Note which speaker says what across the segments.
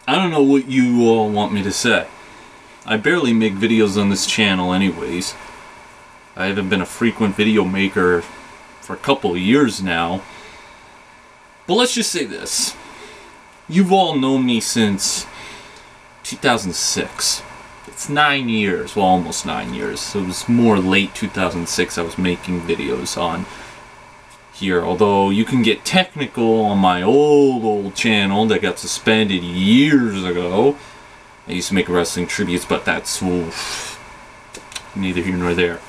Speaker 1: I don't know what you all want me to say. I barely make videos on this channel anyways. I haven't been a frequent video maker for a couple of years now. But let's just say this. You've all known me since 2006. It's 9 years, well, almost 9 years. So it was more late 2006 I was making videos on here. Although you can get technical on my old channel that got suspended years ago. I used to make wrestling tributes, but that's neither here nor there.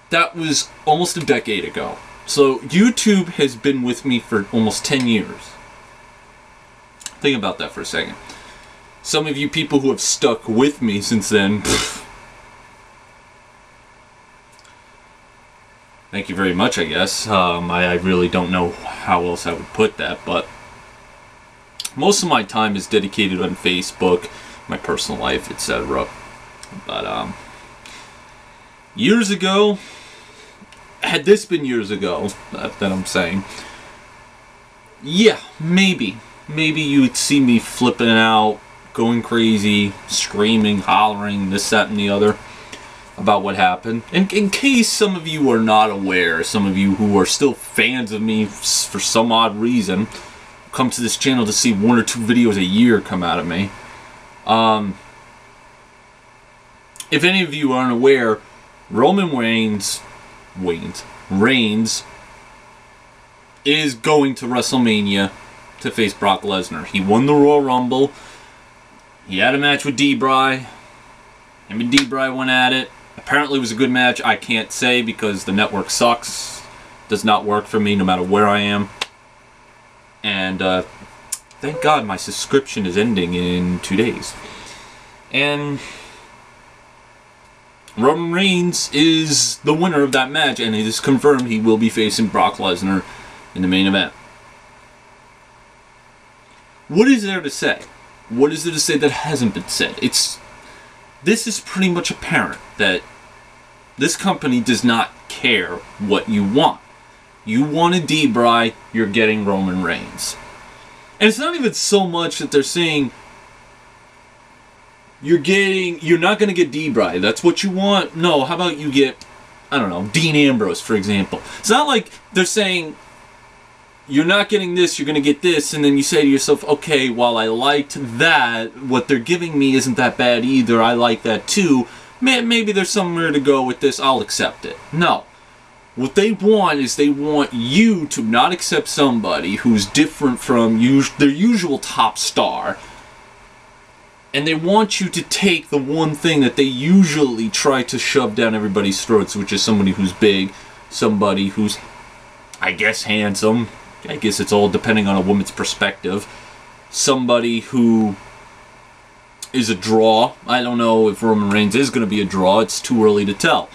Speaker 1: That was almost a decade ago. So YouTube has been with me for almost 10 years. Think about that for a second. Some of you people who have stuck with me since then, thank you very much, I guess. I really don't know how else I would put that, but most of my time is dedicated on Facebook, my personal life, etc. But years ago, had this been years ago, that I'm saying, yeah, maybe you would see me flipping out, going crazy, screaming, hollering, this, that, and the other about what happened. And in case some of you are not aware, some of you who are still fans of me for some odd reason, come to this channel to see 1 or 2 videos a year come out of me. If any of you aren't aware, Roman Reigns is going to WrestleMania to face Brock Lesnar. He won the Royal Rumble. He had a match with D-Bry. Him and D-Bry went at it. Apparently it was a good match. I can't say because the network sucks. Does not work for me no matter where I am. And thank God my subscription is ending in 2 days. And Roman Reigns is the winner of that match, and it is confirmed he will be facing Brock Lesnar in the main event. What is there to say? What is there to say that hasn't been said? This is pretty much apparent that this company does not care what you want. You want a D-Bry, you're getting Roman Reigns. And it's not even so much that they're saying you're not going to get D-Bry. That's what you want? No, how about you get, I don't know, Dean Ambrose, for example. It's not like they're saying you're not getting this, you're going to get this, and then you say to yourself, okay, while I liked that, what they're giving me isn't that bad either, I like that too, maybe there's somewhere to go with this, I'll accept it. No. What they want is they want you to not accept somebody who's different from their usual top star, and they want you to take the one thing that they usually try to shove down everybody's throats, which is somebody who's big, somebody who's, I guess, handsome. I guess it's all depending on a woman's perspective. Somebody who is a draw. I don't know if Roman Reigns is going to be a draw. It's too early to tell.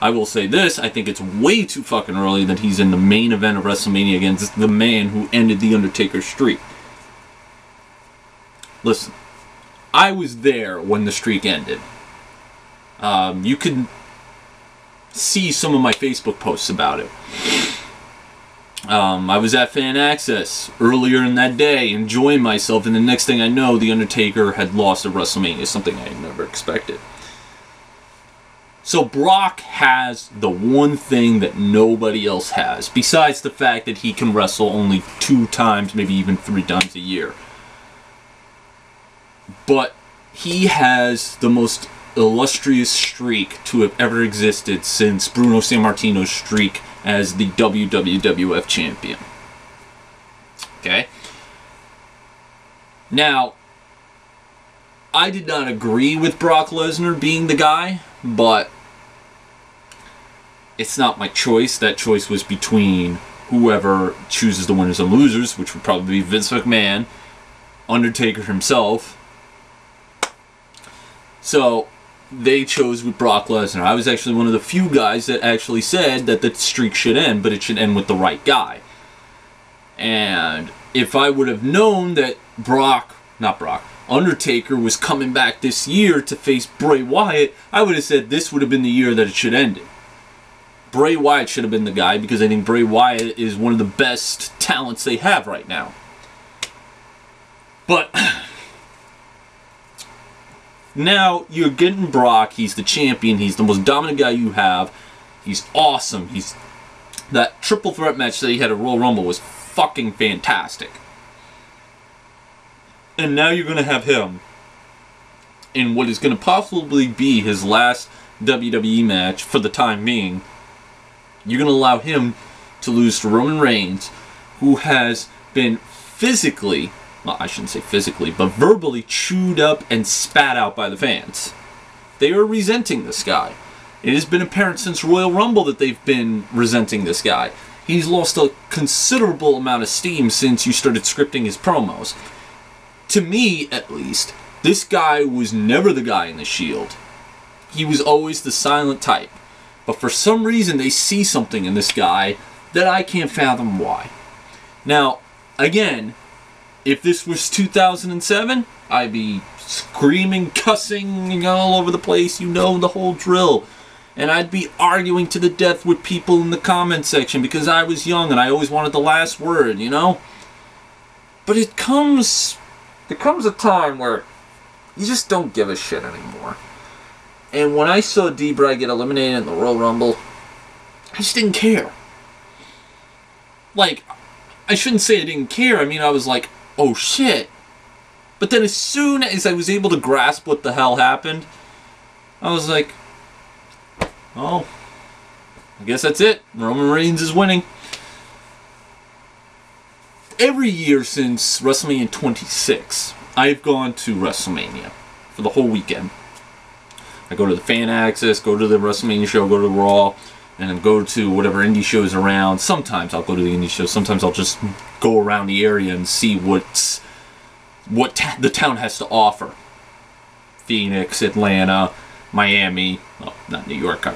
Speaker 1: I will say this. I think it's way too fucking early that he's in the main event of WrestleMania against the man who ended The Undertaker's streak. Listen. I was there when the streak ended. You can see some of my Facebook posts about it. I was at Fan Access earlier in that day, enjoying myself, and the next thing I know, The Undertaker had lost at WrestleMania, something I had never expected. So Brock has the one thing that nobody else has, besides the fact that he can wrestle only 2 times, maybe even 3 times a year. But he has the most illustrious streak to have ever existed since Bruno Sammartino's streak as the WWF champion. Okay? Now, I did not agree with Brock Lesnar being the guy, but it's not my choice. That choice was between whoever chooses the winners and losers, which would probably be Vince McMahon, Undertaker himself. So they chose with Brock Lesnar. I was actually one of the few guys that actually said that the streak should end, but it should end with the right guy. And if I would have known that Undertaker was coming back this year to face Bray Wyatt, I would have said this would have been the year that it should end. Bray Wyatt should have been the guy, because I think Bray Wyatt is one of the best talents they have right now. But now you're getting Brock. He's the champion. He's the most dominant guy you have. He's awesome. That triple threat match that he had at Royal Rumble was fucking fantastic. And now you're going to have him in what is going to possibly be his last WWE match for the time being. You're going to allow him to lose to Roman Reigns, who has been physically, well, I shouldn't say physically, but verbally chewed up and spat out by the fans. They are resenting this guy. It has been apparent since Royal Rumble that they've been resenting this guy. He's lost a considerable amount of steam since you started scripting his promos. To me, at least, this guy was never the guy in the Shield. He was always the silent type. But for some reason, they see something in this guy that I can't fathom why. Now, again, if this was 2007, I'd be screaming, cussing all over the place, you know, the whole drill. And I'd be arguing to the death with people in the comment section because I was young and I always wanted the last word, you know? But there comes a time where you just don't give a shit anymore. And when I saw D-Bry get eliminated in the Royal Rumble, I just didn't care. Like, I shouldn't say I didn't care. I mean, I was like, oh shit. But then as soon as I was able to grasp what the hell happened, I was like, oh, I guess that's it. Roman Reigns is winning. Every year since WrestleMania 26, I've gone to WrestleMania for the whole weekend. I go to the Fan Access, go to the WrestleMania show, go to Raw, and then go to whatever indie shows around. Sometimes I'll go to the indie shows. Sometimes I'll just go around the area and see what the town has to offer. Phoenix, Atlanta, Miami, well, not New York.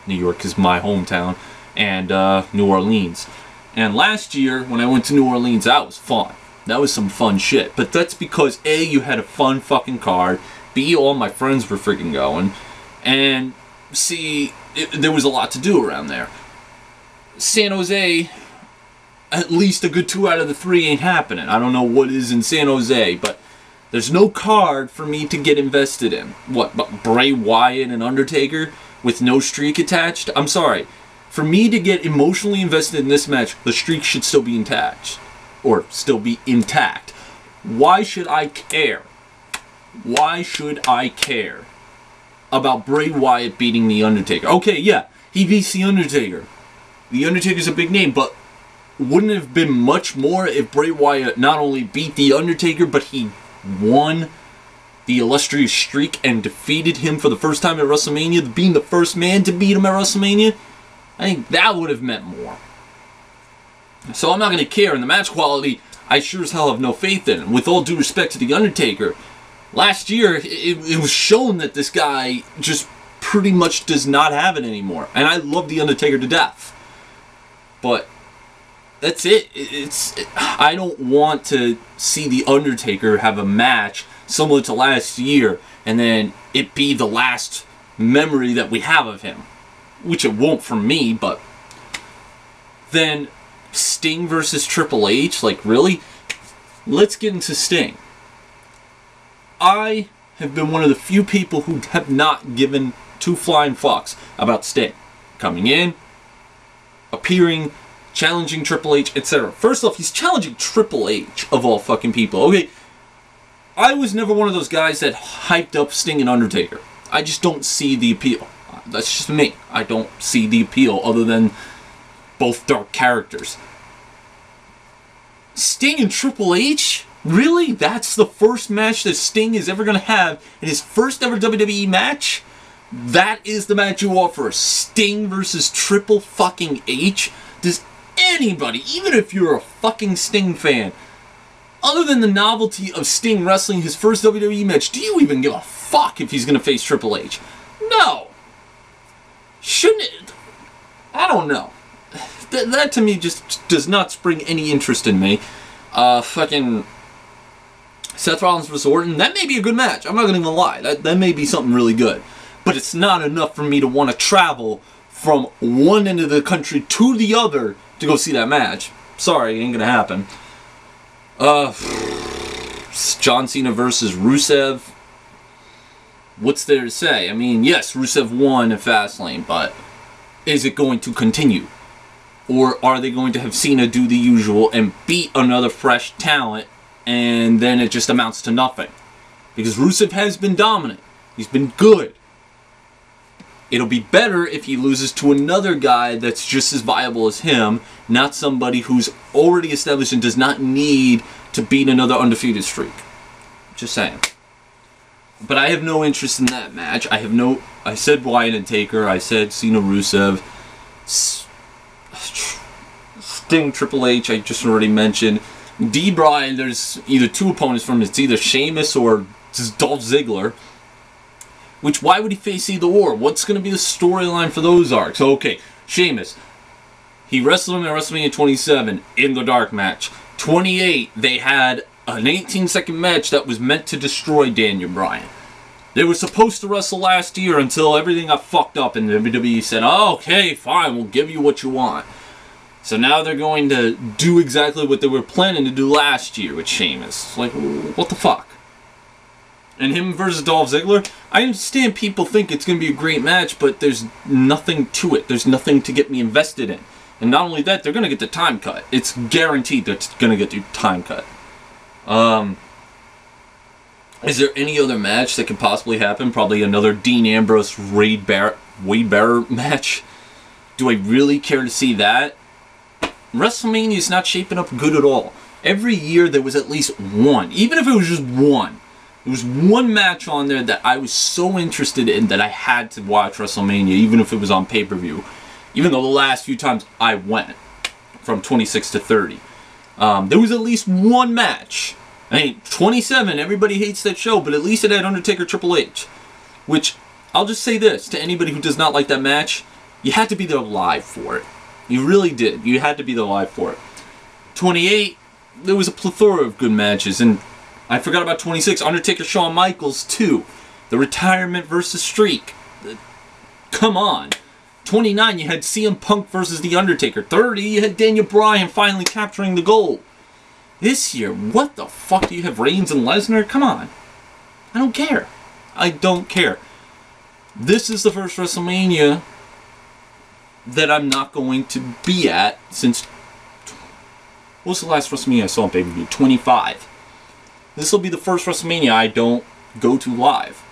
Speaker 1: New York is my hometown, and New Orleans. And last year, when I went to New Orleans, that was fun. That was some fun shit. But that's because A, you had a fun fucking card. B, all my friends were freaking going. And C, there was a lot to do around there. San Jose, at least a good 2 out of the 3 ain't happening. I don't know what is in San Jose, but there's no card for me to get invested in. What, but Bray Wyatt and Undertaker with no streak attached? I'm sorry. For me to get emotionally invested in this match, the streak should still be intact. Or still be intact. Why should I care? Why should I care about Bray Wyatt beating The Undertaker? Okay, yeah, he beats The Undertaker. The Undertaker's a big name, but wouldn't it have been much more if Bray Wyatt not only beat The Undertaker, but he won the illustrious streak and defeated him for the first time at WrestleMania, being the first man to beat him at WrestleMania? I think that would have meant more. So I'm not going to care. And the match quality, I sure as hell have no faith in. With all due respect to The Undertaker, last year, it was shown that this guy just pretty much does not have it anymore. And I love The Undertaker to death. But that's it. I don't want to see The Undertaker have a match similar to last year and then it be the last memory that we have of him. Which it won't from me, but then Sting versus Triple H, like really? Let's get into Sting. I have been one of the few people who have not given two flying fucks about Sting. Coming in, appearing, challenging Triple H, etc. First off, he's challenging Triple H, of all fucking people. Okay, I was never one of those guys that hyped up Sting and Undertaker. I just don't see the appeal. That's just me. I don't see the appeal other than both dark characters. Sting and Triple H? Really? That's the first match that Sting is ever going to have in his first ever WWE match? That is the match you offer. Sting versus Triple fucking H? Does anybody, even if you're a fucking Sting fan, other than the novelty of Sting wrestling his first WWE match, do you even give a fuck if he's going to face Triple H? No. Shouldn't it? I don't know. That to me just does not spring any interest in me. Fucking Seth Rollins vs. Orton, that may be a good match. I'm not going to even lie. That may be something really good. But it's not enough for me to want to travel from one end of the country to the other to go see that match. Sorry, it ain't going to happen. John Cena versus Rusev. What's there to say? I mean, yes, Rusev won at Fastlane, but is it going to continue? Or are they going to have Cena do the usual and beat another fresh talent, and then it just amounts to nothing? Because Rusev has been dominant. He's been good. It'll be better if he loses to another guy that's just as viable as him, not somebody who's already established and does not need to beat another undefeated streak. Just saying. But I have no interest in that match. I said Wyatt and Taker. I said Cena Rusev. Sting Triple H, I just already mentioned. D-Bry, there's either two opponents from him. It's either Sheamus or Dolph Ziggler. Which, why would he face either or? What's going to be the storyline for those arcs? Okay, Sheamus. He wrestled him at WrestleMania 27 in the dark match. 28, they had an 18-second match that was meant to destroy Daniel Bryan. They were supposed to wrestle last year until everything got fucked up and WWE said, oh, okay, fine, we'll give you what you want. So now they're going to do exactly what they were planning to do last year with Sheamus. Like, what the fuck? And him versus Dolph Ziggler, I understand people think it's going to be a great match, but there's nothing to it. There's nothing to get me invested in. And not only that, they're going to get the time cut. It's guaranteed that it's going to get the time cut. Is there any other match that could possibly happen? Probably another Dean Ambrose Wade Barrett match. Do I really care to see that? WrestleMania is not shaping up good at all. Every year there was at least one. Even if it was just one. There was one match on there that I was so interested in that I had to watch WrestleMania, even if it was on pay-per-view. Even though the last few times I went, from 26 to 30. There was at least one match. I mean, 27, everybody hates that show, but at least it had Undertaker Triple H. Which, I'll just say this, to anybody who does not like that match, you had to be there live for it. You really did. You had to be there live for it. 28, there was a plethora of good matches, and I forgot about 26, Undertaker Shawn Michaels, too. The retirement versus streak. Come on. 29, you had CM Punk versus The Undertaker. 30, you had Daniel Bryan finally capturing the gold. This year, what the fuck do you have, Reigns and Lesnar? Come on. I don't care. I don't care. This is the first WrestleMania that I'm not going to be at since... What was the last WrestleMania I saw on pay-per-view? 25. This will be the first WrestleMania I don't go to live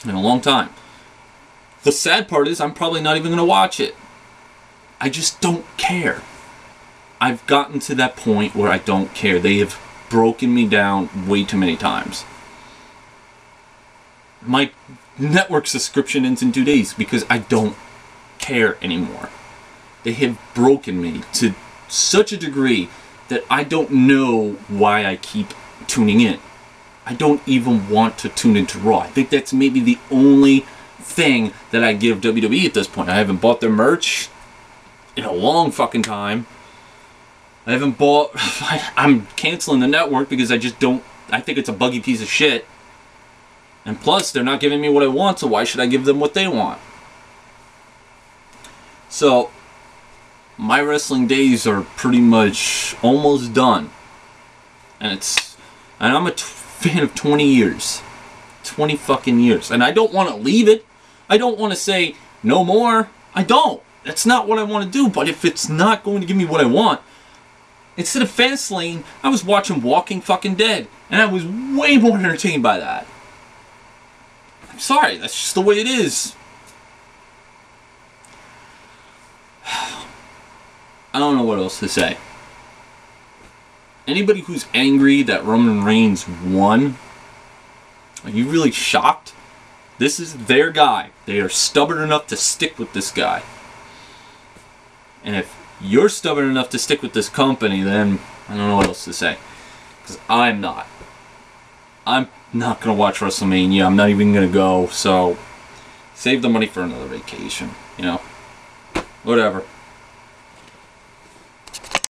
Speaker 1: in a long time. The sad part is I'm probably not even going to watch it. I just don't care. I've gotten to that point where I don't care. They have broken me down way too many times. My network subscription ends in 2 days because I don't care anymore. They have broken me to such a degree that I don't know why I keep tuning in. I don't even want to tune into Raw. I think that's maybe the only thing that I give WWE at this point. I haven't bought their merch in a long fucking time. I haven't bought... I'm canceling the network because I just don't... I think it's a buggy piece of shit. And plus, they're not giving me what I want, so why should I give them what they want? So, my wrestling days are pretty much almost done. And I'm a fan of 20 years. 20 fucking years. And I don't want to leave it. I don't want to say, no more. I don't. That's not what I want to do. But if it's not going to give me what I want... Instead of Fastlane, I was watching Walking Fucking Dead. And I was way more entertained by that. I'm sorry, that's just the way it is. I don't know what else to say. Anybody who's angry that Roman Reigns won, are you really shocked? This is their guy. They are stubborn enough to stick with this guy. And if you're stubborn enough to stick with this company, then I don't know what else to say. Because I'm not. I'm not going to watch WrestleMania. I'm not even going to go. So, save the money for another vacation. You know? Whatever.